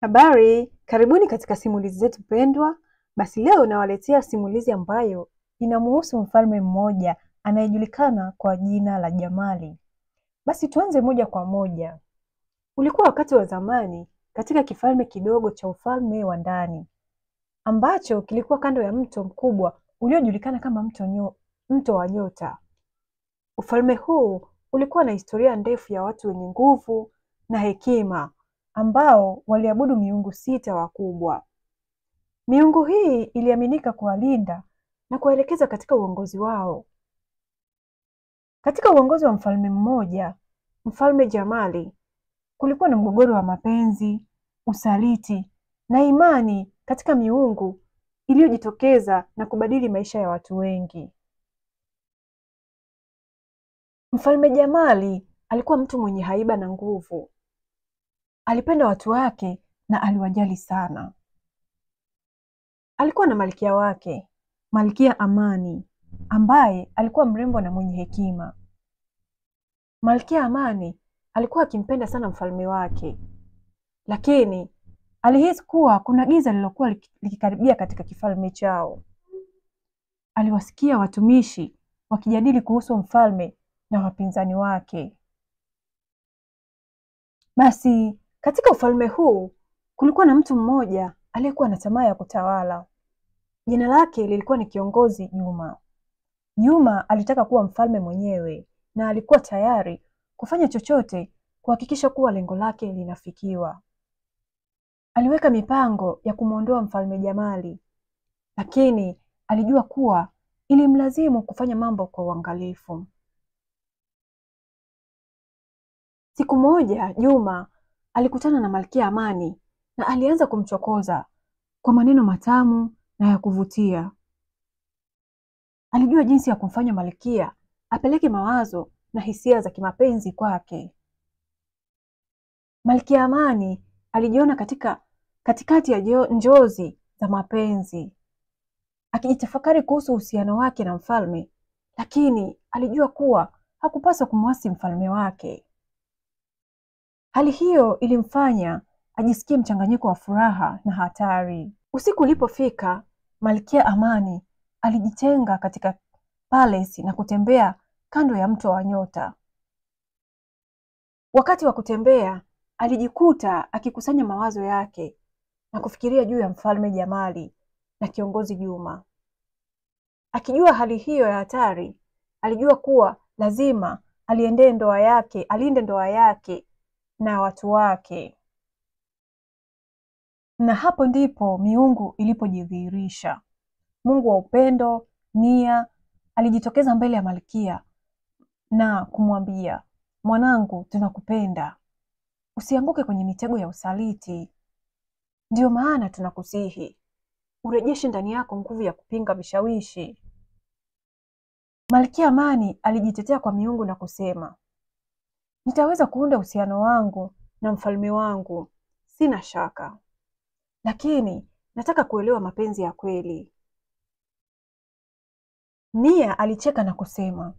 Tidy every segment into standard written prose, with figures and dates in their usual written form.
Habari, karibuni katika simulizi zetu pendwa. Basi leo nawaletea simulizi ambayo inamuhusu mfalme mmoja anayejulikana kwa jina la Jamali. Basi tuanze moja kwa moja. Ulikuwa wakati wa zamani katika kifalme kidogo cha ufalme wa ndani, ambacho kilikuwa kando ya mto mkubwa uliojulikana kama mto wa nyota. Ufalme huu ulikuwa na historia ndefu ya watu wenye nguvu na hekima ambao waliabudu miungu 6 wakubwa. Miungu hii iliaminika kuwalinda na kuwaelekeza katika uongozi wao. Katika uongozi wa mfalme mmoja, Mfalme Jamali, kulikuwa na mgogoro wa mapenzi, usaliti na imani katika miungu iliyojitokeza na kubadili maisha ya watu wengi. Mfalme Jamali alikuwa mtu mwenye haiba na nguvu. Alipenda watu wake na aliwajali sana. Alikuwa na malkia wake, Malkia Amani, ambaye alikuwa mrembo na mwenye hekima. Malkia Amani alikuwa akimpenda sana mfalme wake, lakini alihisi kuwa kuna giza lililokuwa likikaribia katika kifalme chao. Aliwasikia watumishi wakijadili kuhusu mfalme na wapinzani wake. Basi katika ufalme huu kulikuwa na mtu mmoja aliyekuwa na tamaa ya kutawala. Jina lake lilikuwa ni kiongozi Juma. Juma alitaka kuwa mfalme mwenyewe na alikuwa tayari kufanya chochote kuhakikisha kuwa lengo lake linafikiwa. Aliweka mipango ya kumwondoa mfalme Jamali, lakini alijua kuwa ilimlazimu kufanya mambo kwa uangalifu. Siku moja Juma alikutana na Malkia Amani na alianza kumchokoza kwa maneno matamu na ya kuvutia. Alijua jinsi ya kumfanya Malkia apeleke mawazo na hisia za kimapenzi kwake. Malkia Amani alijiona katikati ya njozi za mapenzi, akijitafakari kuhusu uhusiano wake na mfalme, lakini alijua kuwa hakupaswa kumwasi mfalme wake. Hali hiyo ilimfanya ajisikie mchanganyiko wa furaha na hatari. Usiku ulipofika, Malkia Amani alijitenga katika palace na kutembea kando ya mto wa nyota. Wakati wa kutembea, alijikuta akikusanya mawazo yake na kufikiria juu ya mfalme Jamali na kiongozi Juma. Akijua hali hiyo ya hatari, alijua kuwa lazima alinde ndoa yake na watu wake. Na hapo ndipo miungu ilipojidhihirisha. Mungu wa upendo, Nia, alijitokeza mbele ya Malkia na kumwambia, "Mwanangu, tunakupenda. Usianguke kwenye mitego ya usaliti. Ndio maana tunakusihi, urejeshe ndani yako nguvu ya kupinga vishawishi." Malkia Amani alijitetea kwa miungu na kusema, "Nitaweza kuunda uhusiano wangu na mfalme wangu, sina shaka. Lakini nataka kuelewa mapenzi ya kweli." Nia alicheka na kusema,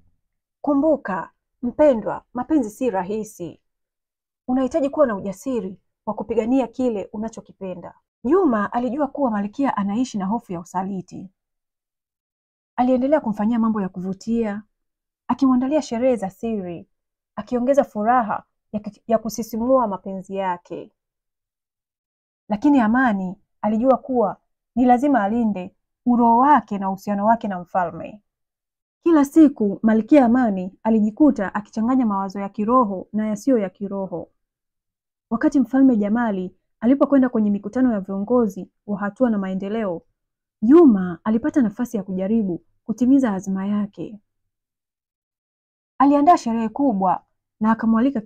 "Kumbuka, mpendwa, mapenzi si rahisi. Unahitaji kuwa na ujasiri wa kupigania kile unachokipenda." Juma alijua kuwa Malkia anaishi na hofu ya usaliti. Aliendelea kumfanyia mambo ya kuvutia, akimwandalia sherehe za siri, akiongeza furaha ya kusisimua mapenzi yake. Lakini Amani alijua kuwa ni lazima alinde uroho wake na uhusiano wake na mfalme. Kila siku Malkia Amani alijikuta akichanganya mawazo ya kiroho na yasiyo ya kiroho. Wakati mfalme Jamali alipokwenda kwenye mikutano ya viongozi wa hatua na maendeleo, Juma alipata nafasi ya kujaribu kutimiza azma yake. Aliandaa sherehe kubwa na akamwalika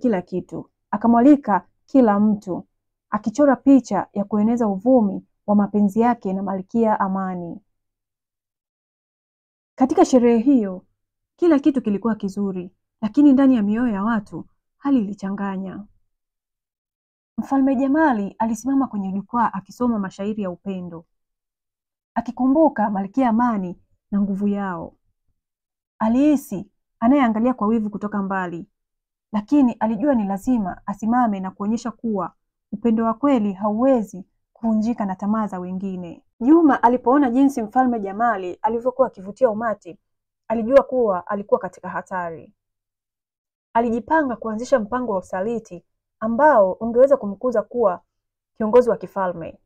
kila mtu, akichora picha ya kueneza uvumi wa mapenzi yake na Malkia Amani. Katika sherehe hiyo, kila kitu kilikuwa kizuri, lakini ndani ya mioyo ya watu hali ilichanganya. Mfalme Jamali alisimama kwenye jukwaa akisoma mashairi ya upendo, akikumbuka Malkia Amani na nguvu yao. Alihisi anayeangalia kwa wivu kutoka mbali, lakini alijua ni lazima asimame na kuonyesha kuwa upendo wa kweli hauwezi kuvunjika na tamaa za wengine. Juma alipoona jinsi Mfalme Jamali alivyokuwa akivutia umati, alijua kuwa alikuwa katika hatari. Alijipanga kuanzisha mpango wa usaliti ambao ungeweza kumkuza kuwa kiongozi wa kifalme.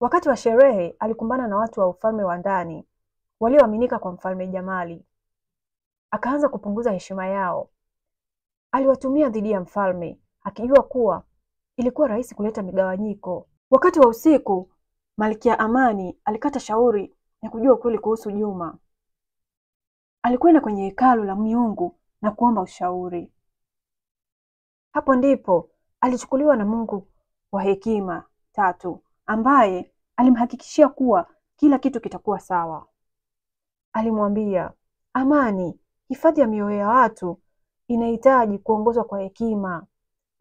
Wakati wa sherehe alikumbana na watu wa ufalme wa ndani walioaminika kwa Mfalme Jamali. Akaanza kupunguza heshima yao. Aliwatumia dhidi ya mfalme, akijua kuwa ilikuwa rahisi kuleta migawanyiko. Wakati wa usiku, Malkia Amani alikata shauri ya kujua ukweli kuhusu Juma. Alikwenda kwenye hekalu la miungu na kuomba ushauri. Hapo ndipo alichukuliwa na Mungu wa hekima tatu, ambaye alimhakikishia kuwa kila kitu kitakuwa sawa. Alimwambia, Amani, hifadhi ya mioyo ya watu inahitaji kuongozwa kwa hekima.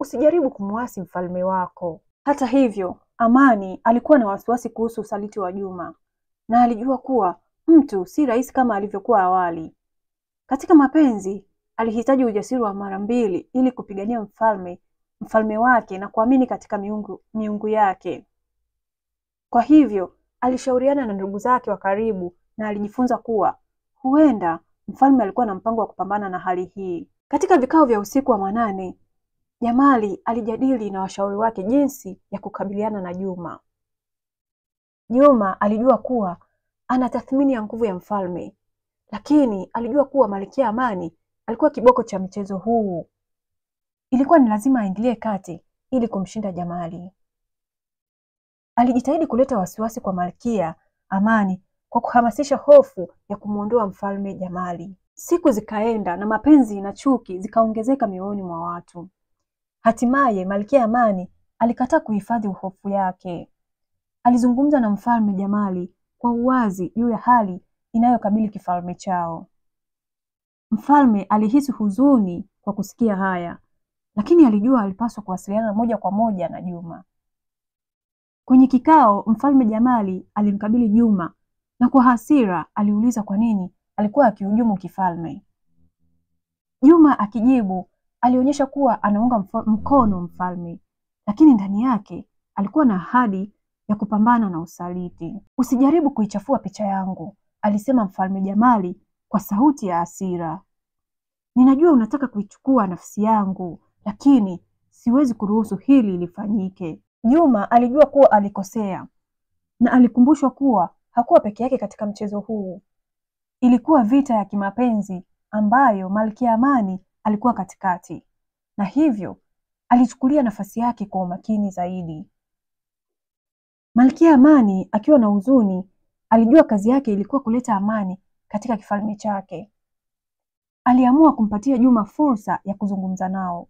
Usijaribu kumwasi mfalme wako. Hata hivyo, Amani alikuwa na wasiwasi kuhusu usaliti wa Juma, na alijua kuwa mtu si rahisi kama alivyokuwa awali. Katika mapenzi, alihitaji ujasiri wa mara mbili ili kupigania mfalme wake na kuamini katika miungu yake. Kwa hivyo, alishauriana na ndugu zake wa karibu na alijifunza kuwa huenda mfalme alikuwa na mpango wa kupambana na hali hii. Katika vikao vya usiku wa manane, Jamali alijadili na washauri wake jinsi ya kukabiliana na Juma. Juma alijua kuwa ana tathmini ya nguvu ya mfalme, lakini alijua kuwa Malkia Amani alikuwa kiboko cha mchezo huu. Ilikuwa ni lazima aingilie kati ili kumshinda Jamali. Alijitahidi kuleta wasiwasi kwa Malkia Amani kwa kuhamasisha hofu ya kumuondoa mfalme Jamali. Siku zikaenda na mapenzi na chuki zikaongezeka mioyoni mwa watu. Hatimaye Malkia Amani alikataa kuhifadhi hofu yake. Alizungumza na mfalme Jamali kwa uwazi juu ya hali inayokabili kifalme chao. Mfalme alihisi huzuni kwa kusikia haya, lakini alijua alipaswa kuwasiliana moja kwa moja na Juma. Kwenye kikao, mfalme Jamali alimkabili Juma na kwa hasira aliuliza kwa nini alikuwa akihujumu kifalme. Juma akijibu, alionyesha kuwa anaunga mkono mfalme, lakini ndani yake alikuwa na ahadi ya kupambana na usaliti. Usijaribu kuichafua picha yangu, alisema mfalme Jamali kwa sauti ya hasira. Ninajua unataka kuichukua nafsi yangu, lakini siwezi kuruhusu hili lifanyike. Juma alijua kuwa alikosea na alikumbushwa kuwa hakuwa peke yake katika mchezo huu. Ilikuwa vita ya kimapenzi ambayo Malkia Amani alikuwa katikati, na hivyo alichukulia nafasi yake kwa umakini zaidi. Malkia Amani akiwa na huzuni, alijua kazi yake ilikuwa kuleta amani katika kifalme chake. Aliamua kumpatia Juma fursa ya kuzungumza nao.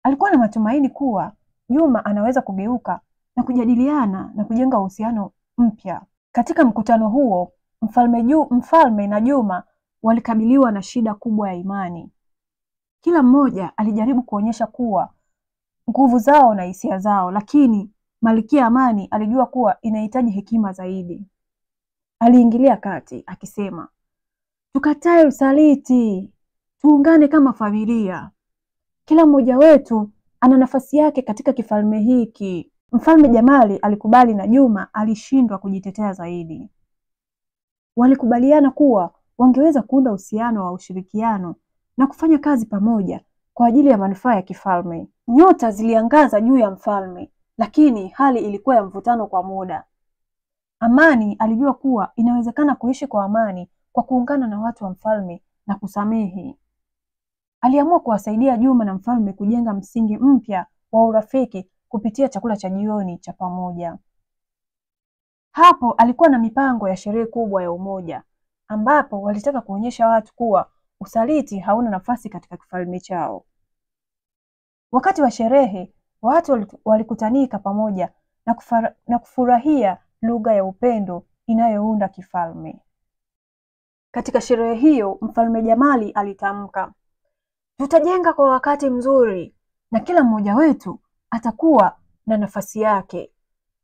Alikuwa na matumaini kuwa Juma anaweza kugeuka na kujadiliana na kujenga uhusiano mpya. Katika mkutano huo, mfalme na Juma walikabiliwa na shida kubwa ya imani. Kila mmoja alijaribu kuonyesha kuwa nguvu zao na hisia zao, lakini Malkia Amani alijua kuwa inahitaji hekima zaidi. Aliingilia kati akisema, tukatae usaliti, tuungane kama familia. Kila mmoja wetu ana nafasi yake katika kifalme hiki. Mfalme Jamali alikubali na Juma alishindwa kujitetea zaidi. Walikubaliana kuwa wangeweza kuunda uhusiano wa ushirikiano na kufanya kazi pamoja kwa ajili ya manufaa ya kifalme. Nyota ziliangaza juu ya mfalme, lakini hali ilikuwa ya mvutano kwa muda. Amani alijua kuwa inawezekana kuishi kwa amani kwa kuungana na watu wa mfalme na kusamehe. Aliamua kuwasaidia Juma na mfalme kujenga msingi mpya wa urafiki kupitia chakula cha jioni cha pamoja. Hapo alikuwa na mipango ya sherehe kubwa ya umoja, ambapo walitaka kuonyesha watu kuwa usaliti hauna nafasi katika kifalme chao. Wakati wa sherehe, watu walikutanika pamoja na kufurahia lugha ya upendo inayounda kifalme. Katika sherehe hiyo, mfalme Jamali alitamka, tutajenga kwa wakati mzuri na kila mmoja wetu atakuwa na nafasi yake.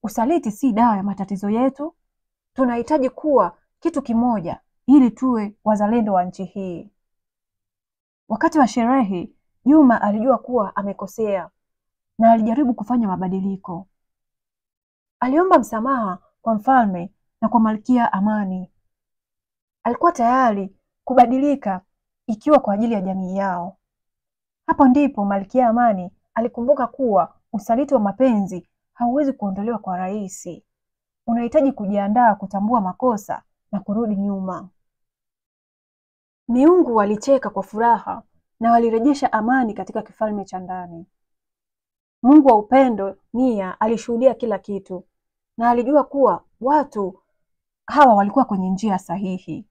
Usaliti si dawa ya matatizo yetu. Tunahitaji kuwa kitu kimoja ili tuwe wazalendo wa nchi hii. Wakati wa sherehe, Juma alijua kuwa amekosea. na alijaribu kufanya mabadiliko. Aliomba msamaha kwa mfalme na kwa Malkia Amani. Alikuwa tayari kubadilika ikiwa kwa ajili ya jamii yao. Hapo ndipo Malkia Amani alikumbuka kuwa usaliti wa mapenzi hauwezi kuondolewa kwa rahisi. Unahitaji kujiandaa kutambua makosa na kurudi nyuma. Miungu walicheka kwa furaha na walirejesha amani katika kifalme cha ndani. Mungu wa upendo, Nia, alishuhudia kila kitu na alijua kuwa watu hawa walikuwa kwenye njia sahihi.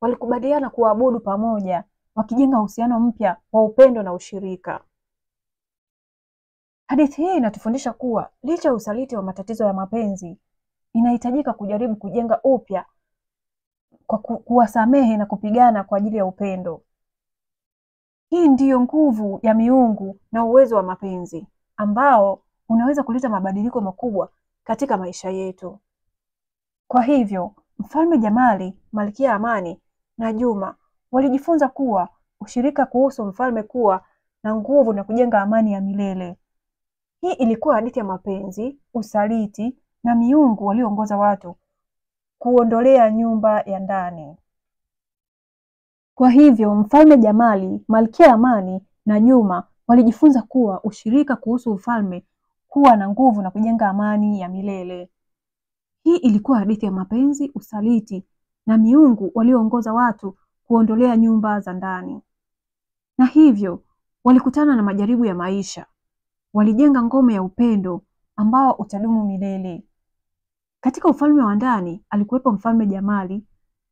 Walikubaliana kuabudu pamoja, wakijenga uhusiano mpya wa upendo na ushirika. Hadithi hii inatufundisha kuwa licha ya usaliti wa matatizo ya mapenzi, inahitajika kujaribu kujenga upya kwa kuwasamehe na kupigana kwa ajili ya upendo. Hii ndiyo nguvu ya miungu na uwezo wa mapenzi ambao unaweza kuleta mabadiliko makubwa katika maisha yetu. Kwa hivyo, Mfalme Jamali, Malkia Amani na Juma walijifunza kuwa ushirika kuhusu mfalme kuwa na nguvu na kujenga amani ya milele. Hii ilikuwa hadithi ya mapenzi, usaliti na miungu walioongoza watu kuondolea nyumba ya ndani. Kwa hivyo, Mfalme Jamali, Malkia Amani na Juma walijifunza kuwa ushirika kuhusu ufalme kuwa na nguvu na kujenga amani ya milele. Hii ilikuwa hadithi ya mapenzi, usaliti na miungu walioongoza watu kuondolea nyumba za ndani. Na hivyo, walikutana na majaribu ya maisha. Walijenga ngome ya upendo ambao utadumu milele. Katika ufalme wa ndani alikuwepo Mfalme Jamali,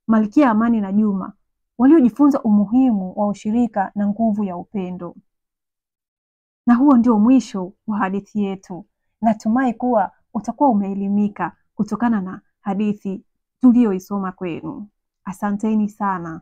Malkia Amani na Juma waliojifunza umuhimu wa ushirika na nguvu ya upendo. Na huo ndio mwisho wa hadithi yetu. Natumai kuwa utakuwa umeelimika kutokana na hadithi tuliyoisoma kwenu. Asanteni sana.